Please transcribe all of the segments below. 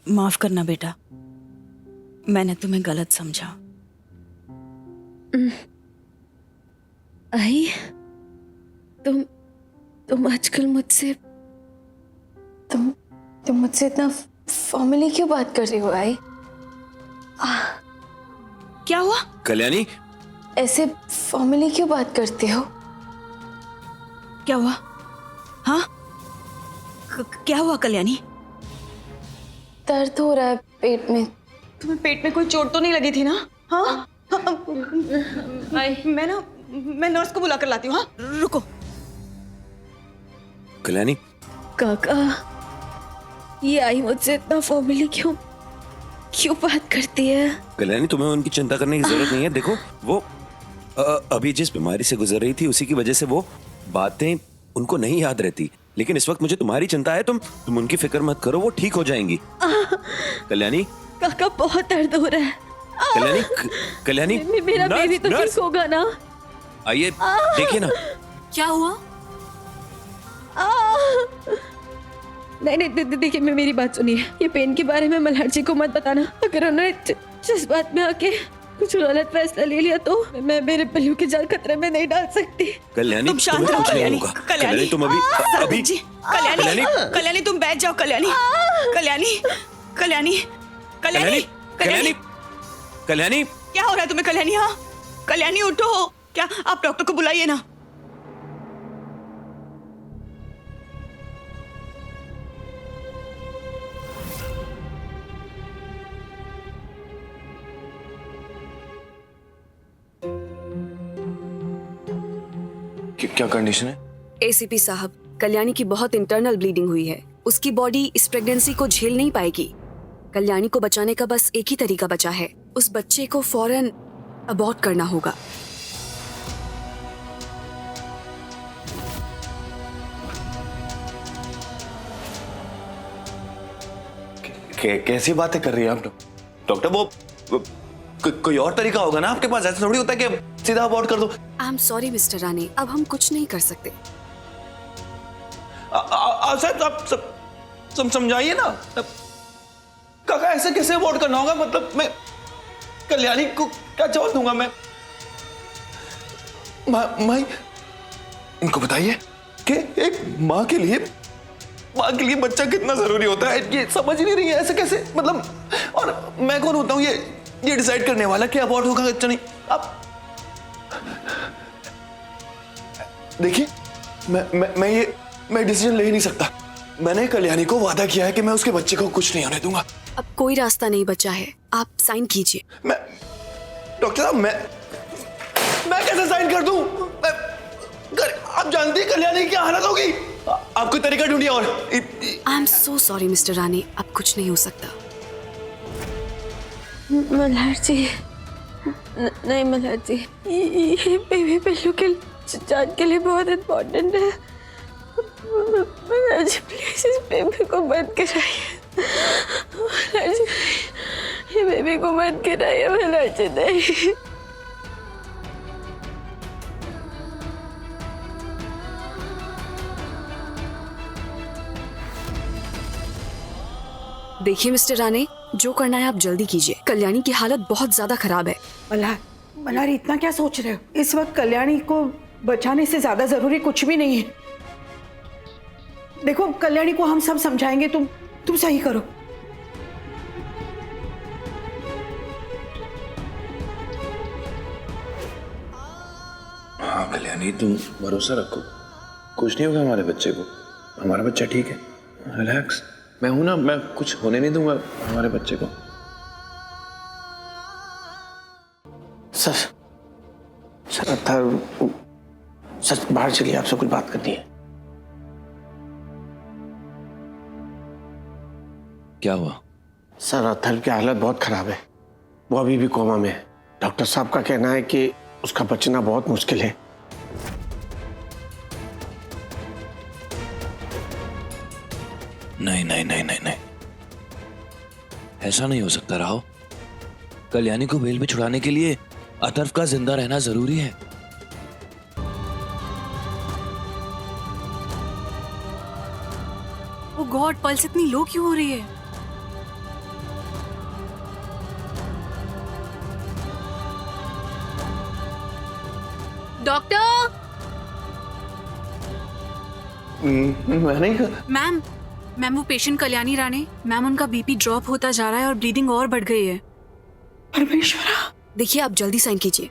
माफ करना बेटा, मैंने तुम्हें गलत समझा। आई, तुम आजकल मुझसे तुम मुझसे इतना फॉर्मली क्यों बात कर रही हो आई? क्या हुआ? कल्याणी, ऐसे फॉर्मली क्यों बात करते हो? क्या हुआ? हाँ, क्या हुआ कल्याणी? दर्द हो रहा है पेट में। तुम्हें पेट में कोई चोट तो नहीं लगी थी ना? हाँ, मैं नर्स को बुला कर लाती हूँ। हाँ, रुको। कल्याणी, काका, ये आई मुझसे इतना फॉर्मली क्यों बात करती है? कल्याणी, तुम्हें उनकी चिंता करने की जरूरत नहीं है। देखो, वो अभी जिस बीमारी से गुजर रही थी उसी की वजह से वो बातें उनको नहीं याद रहती। लेकिन इस वक्त मुझे तुम्हारी चिंता है। तुम उनकी फिक्र मत करो, वो ठीक हो जाएंगी। कल्याणी, काका, बहुत दर्द हो रहा है। कल्याणी, कल्याणी, मेरा बेबी तो ठीक होगा ना? आइए देखिए ना। क्या हुआ? नहीं, देखिए, मेरी बात सुनिए। ये पेन के बारे में मल्हार जी को मत बताना। अगर उन्होंने जिस बात में आके कुछ गलत फैसला ले लिया तो मैं मेरे पल्लू की जान खतरे में नहीं डाल सकती। कल्याणी, तुम शांत तुम्हें रहो कुछ नहीं कल्याणी। होगा। कल्याणी, तुम अभी जी, कल्याणी तुम बैठ जाओ। कल्याणी, कल्याणी, कल्याणी, कल्याणी, कल्याणी, कल्याणी, क्या हो रहा है तुम्हें कल्याणी? हाँ, कल्याणी उठो। क्या आप डॉक्टर को बुलाइए ना। क्या कंडीशन है? एसीपी साहब, कल्याणी की बहुत इंटरनल ब्लीडिंग हुई है। उसकी बॉडी इस प्रेगनेंसी को झेल नहीं पाएगी। कल्याणी को बचाने का बस एक ही तरीका बचा है, उस बच्चे को फौरन अबॉर्ट करना होगा। कैसी बातें कर रही है आप? डॉक्टर, वो कोई और तरीका होगा ना आपके पास। ऐसा थोड़ी होता है कि सीधा अबॉर्ट कर दो। I am sorry mister Rane, अब हम कुछ नहीं कर सकते। साहब, आप समझाइए ना। काका, ऐसे कैसे अबॉर्ट करना होगा? मतलब मैं कल्याणी को क्या जवाब दूंगा? मैं इनको बताइए कि एक माँ के लिए बच्चा कितना जरूरी होता है। ये समझ ही नहीं रही है। ऐसे कैसे? मतलब, और मैं कौन होता हूँ ये डिसाइड करने वाला कि अबॉर्ट होगा अच्छा नहीं? आप देखिए, मैं डिसीजन ले ही नहीं सकता। मैंने कल्याणी को वादा किया है कि मैं उसके बच्चे को कुछ नहीं होने दूंगा। अब कोई रास्ता नहीं बचा है, आप साइन कीजिए। डॉक्टर साहब, मैं कैसे साइन कर दूं? आप जानती हैं कल्याणी की क्या हालत होगी। आप कोई तरीका ढूंढिए। और I am so sorry mister Rane, अब कुछ नहीं हो सकता। मल्हार जी, नहीं मल्हार जी, ये बेबी पल्लू के जान के लिए बहुत इम्पोर्टेंट है। मल्हार जी, प्लीज इस बेबी को मत गिराइए। मल्हार जी, ये बेबी को मत गिराइए। मल्हार जी, नहीं। देखिए मिस्टर राणे, जो करना है आप जल्दी कीजिए। कल्याणी की हालत बहुत ज्यादा खराब है। मल्हार, इतना क्या सोच रहे हो? इस वक्त कल्याणी को बचाने से ज्यादा जरूरी कुछ भी नहीं है। देखो, कल्याणी को हम सब समझाएंगे। तुम सही करो। हाँ कल्याणी, तुम भरोसा रखो। कुछ नहीं होगा हमारे बच्चे को। हमारा बच्चा ठीक है। रिलैक्स, मैं हूं ना। मैं कुछ होने नहीं दूंगा हमारे बच्चे को। सर बाहर चलिए, आपसे कुछ बात करनी है। क्या हुआ? सर, अथर्व की हालत बहुत खराब है। वो अभी भी कोमा में है। डॉक्टर साहब का कहना है कि उसका बचना बहुत मुश्किल है। नहीं नहीं नहीं नहीं नहीं, ऐसा नहीं हो सकता राव। कल्याणी को बेल में छुड़ाने के लिए अथर्व का जिंदा रहना जरूरी है। ओ गॉड, पल्स इतनी लो क्यों हो रही है? डॉक्टर। मैं नहीं कहा। मैम मैम वो पेशेंट कल्याणी राणे मैम, उनका बीपी ड्रॉप होता जा रहा है और ब्लीडिंग और बढ़ गई है। परमेश्वरा, देखिए आप जल्दी साइन कीजिए।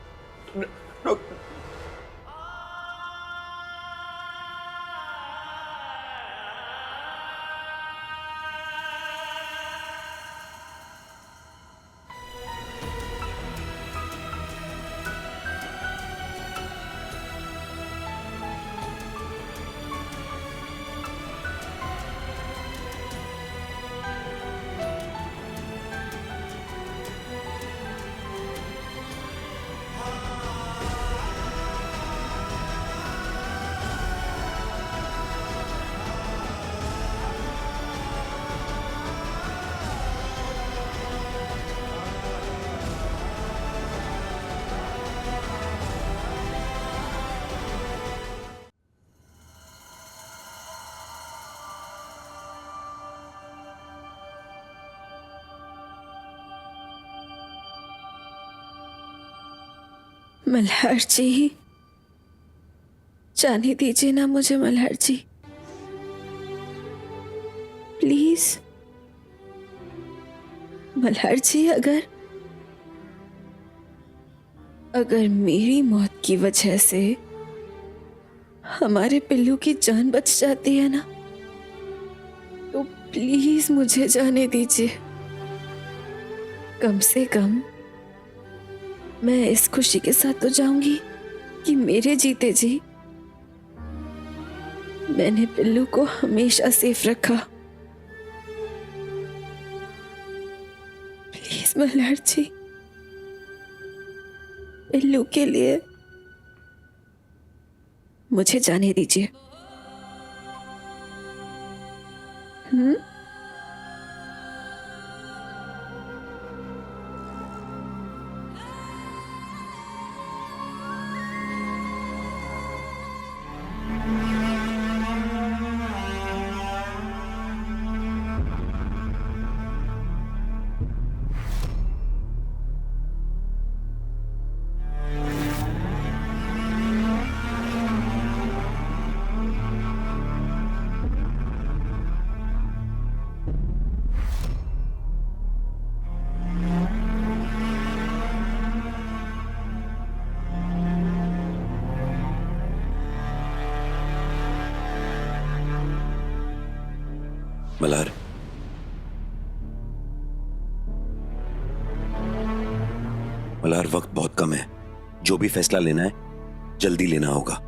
मल्हार जी, जाने दीजिए ना मुझे मल्हार जी, प्लीज। मल्हार जी, अगर मेरी मौत की वजह से हमारे पिल्लू की जान बच जाती है ना, तो प्लीज मुझे जाने दीजिए। कम से कम मैं इस खुशी के साथ तो जाऊंगी कि मेरे जीते जी मैंने पिल्लू को हमेशा सेफ रखा। प्लीज मल्हार जी, पिल्लू के लिए मुझे जाने दीजिए। मल्हार, मल्हार, वक्त बहुत कम है। जो भी फैसला लेना है जल्दी लेना होगा।